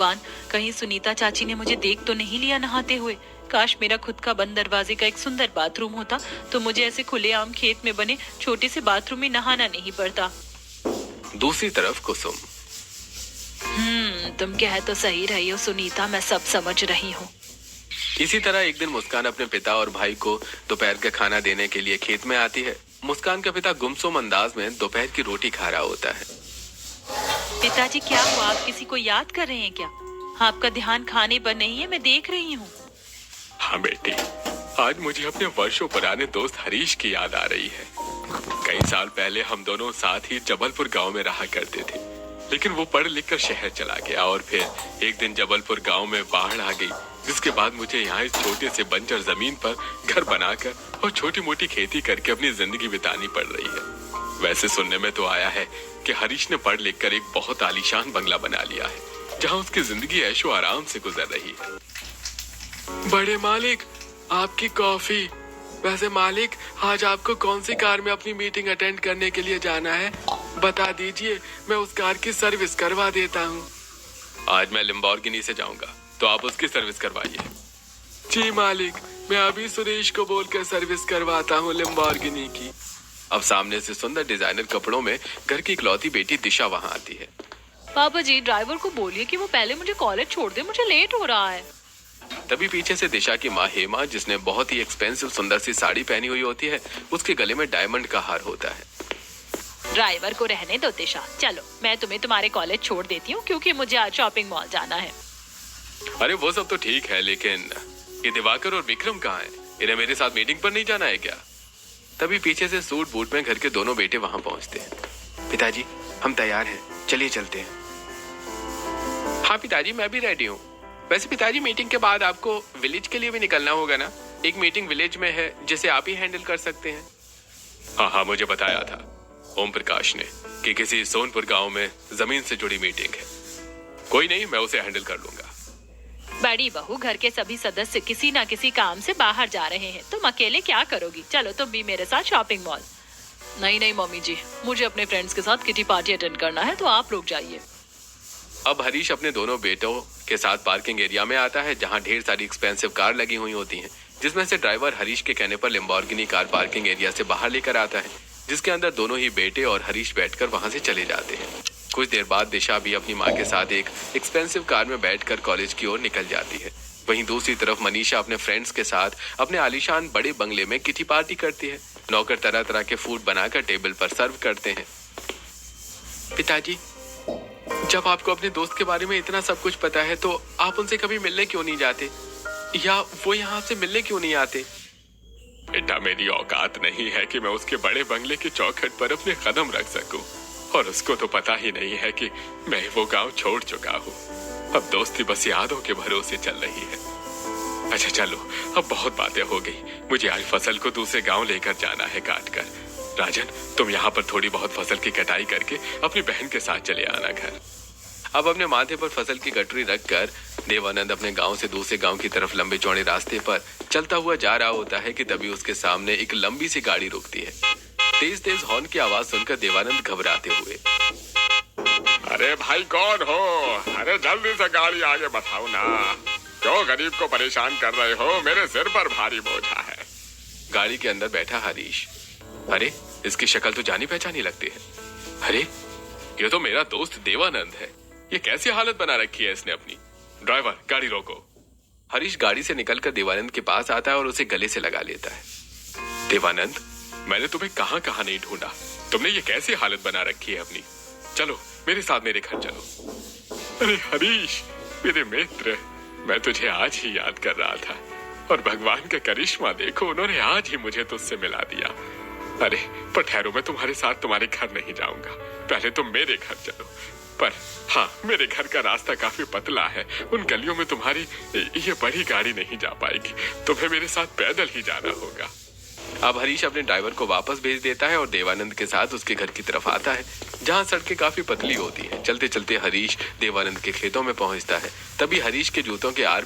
भगवान, कहीं सुनीता चाची ने मुझे देख तो नहीं लिया नहाते हुए। काश मेरा खुद का बंद दरवाजे का एक सुंदर बाथरूम होता तो मुझे ऐसे खुलेआम खेत में बने छोटे से बाथरूम में नहाना नहीं पड़ता। दूसरी तरफ कुसुम। तुम कह तो सही रही हो सुनीता, मैं सब समझ रही हूँ। इसी तरह एक दिन मुस्कान अपने पिता और भाई को दोपहर का खाना देने के लिए खेत में आती है। मुस्कान का पिता गुमसुम अंदाज में दोपहर की रोटी खा रहा होता है। पिताजी क्या हुआ, आप किसी को याद कर रहे हैं क्या? आपका ध्यान खाने पर नहीं है, मैं देख रही हूँ। हाँ बेटी, आज मुझे अपने वर्षों पुराने दोस्त हरीश की याद आ रही है। कई साल पहले हम दोनों साथ ही जबलपुर गांव में रहा करते थे, लेकिन वो पढ़ लिख कर शहर चला गया और फिर एक दिन जबलपुर गांव में बाढ़ आ गई, जिसके बाद मुझे यहाँ इस छोटे से बंजर जमीन पर घर बनाकर और छोटी मोटी खेती करके अपनी जिंदगी बितानी पड़ रही है। वैसे सुनने में तो आया है कि हरीश ने पढ़ लिख कर एक बहुत आलीशान बंगला बना लिया है, जहाँ उसकी जिंदगी ऐशो आराम से गुजर रही है। बड़े मालिक, आपकी कॉफी। वैसे मालिक, आज आपको कौन सी कार में अपनी मीटिंग अटेंड करने के लिए जाना है? बता दीजिए, मैं उस कार की सर्विस करवा देता हूँ। आज मैं लैम्बोर्गिनी से जाऊंगा, तो आप उसकी सर्विस करवाइए। जी मालिक, मैं अभी सुरेश को बोलकर सर्विस करवाता हूँ लैम्बोर्गिनी की। अब सामने से सुंदर डिजाइनर कपड़ों में घर की इकलौती बेटी दिशा वहाँ आती है। पापा जी, ड्राइवर को बोलिए कि वो पहले मुझे कॉलेज छोड़ दे, मुझे लेट हो रहा है। तभी पीछे से दिशा की माँ हेमा, जिसने बहुत ही एक्सपेंसिव सुंदर सी साड़ी पहनी हुई होती है, उसके गले में डायमंड का हार होता है। ड्राइवर को रहने दो दिशा, चलो मैं तुम्हें तुम्हारे कॉलेज छोड़ देती हूँ क्योंकि मुझे आज शॉपिंग मॉल जाना है। अरे वो सब तो ठीक है, लेकिन ये दिवाकर और विक्रम कहाँ हैं? इन्हें मेरे साथ मीटिंग पर नहीं जाना है क्या? तभी पीछे से सूट बूट में घर के दोनों बेटे वहां पहुंचते हैं। पिताजी, हम तैयार हैं, चलिए चलते हैं। हाँ पिताजी, मैं भी रेडी हूँ। वैसे पिताजी, मीटिंग के बाद आपको विलेज के लिए भी निकलना होगा ना? एक मीटिंग विलेज में है जिसे आप ही हैंडल कर सकते हैं। हाँ, मुझे बताया था ओम प्रकाश ने कि किसी सोनपुर गांव में जमीन से जुड़ी मीटिंग है। कोई नहीं, मैं उसे हैंडल कर लूंगा। बड़ी बहू, घर के सभी सदस्य किसी ना किसी काम से बाहर जा रहे हैं, तुम अकेले क्या करोगी? चलो तुम भी मेरे साथ शॉपिंग मॉल। नहीं मम्मी जी, मुझे अपने फ्रेंड्स के साथ किटी पार्टी अटेंड करना है, तो आप लोग जाइए। अब हरीश अपने दोनों बेटों के साथ पार्किंग एरिया में आता है, जहां ढेर सारी एक्सपेंसिव कार लगी हुई होती हैं, जिसमें से ड्राइवर हरीश के कहने पर लैम्बोर्गिनी कार पार्किंग एरिया से बाहर लेकर आता है, जिसके अंदर दोनों ही बेटे और हरीश बैठकर वहां से चले जाते हैं। कुछ देर बाद दिशा भी अपनी माँ के साथ एक एक्सपेंसिव कार में बैठकर कॉलेज की ओर निकल जाती है। वहीं दूसरी तरफ मनीषा अपने फ्रेंड्स के साथ अपने आलीशान बड़े बंगले में किटी पार्टी करती है। नौकर तरह तरह के फूड बनाकर टेबल पर सर्व करते हैं। पिताजी, जब आपको अपने दोस्त के बारे में इतना सब कुछ पता है, तो आप उनसे कभी मिलने क्यों नहीं जाते, या वो यहाँ आपसे मिलने क्यों नहीं आते? बेटा, मेरी औकात नहीं है कि मैं उसके बड़े बंगले की चौखट पर अपने कदम रख सकूं, और उसको तो पता ही नहीं है कि मैं वो गांव छोड़ चुका हूँ। अब दोस्ती बस यादों के भरोसे चल रही है। अच्छा चलो, अब बहुत बातें हो गई, मुझे आज फसल को दूसरे गांव लेकर जाना है काट कर। राजन, तुम यहाँ पर थोड़ी बहुत फसल की कटाई करके अपनी बहन के साथ चले आना घर। अब अपने माथे पर फसल की गठरी रखकर देवानंद अपने गांव से दूसरे गांव की तरफ लंबे चौड़े रास्ते पर चलता हुआ जा रहा होता है कि तभी उसके सामने एक लंबी सी गाड़ी रुकती है। तेज तेज हॉर्न की आवाज सुनकर देवानंद घबराते हुए, अरे भाई, कौन हो? अरे जल्दी से गाड़ी आगे बढ़ाओ ना, क्यों गरीब को परेशान कर रहे हो? मेरे सिर पर भारी बोझा है। गाड़ी के अंदर बैठा हरीश। अरे, इसकी शक्ल तो जानी पहचानी लगती है। अरे, ये तो मेरा दोस्त देवानंद है। ये कैसी हालत बना रखी है इसने अपनी। ड्राइवर, गाड़ी रोको। हरीश गाड़ी से निकलकर देवानंद के पास आता है और उसे गले से लगा लेता है। देवानंद, मैंने तुम्हें कहां कहां नहीं ढूंढा, तुमने ये कैसी हालत बना रखी है अपनी। चलो मेरे साथ मेरे घर चलो। अरे हरीश, मेरे मित्र, मैं तुझे आज ही याद कर रहा था, और भगवान का करिश्मा देखो, उन्होंने आज ही मुझे तुझसे मिला दिया। अरे पर ठहरो, मैं तुम्हारे साथ तुम्हारे घर नहीं जाऊंगा, पहले तुम मेरे घर चलो। पर हाँ, मेरे घर का रास्ता काफी पतला है, उन गलियों में तुम्हारी ये बड़ी गाड़ी नहीं जा पाएगी, तुम्हें मेरे साथ पैदल ही जाना होगा। अब हरीश अपने ड्राइवर को वापस भेज देता है और देवानंद के साथ उसके घर की तरफ आता है, जहां सड़कें काफी पतली होती हैं। चलते चलते हरीश देवानंद के खेतों में पहुंचता है। तभी हरीश के जूतों के आर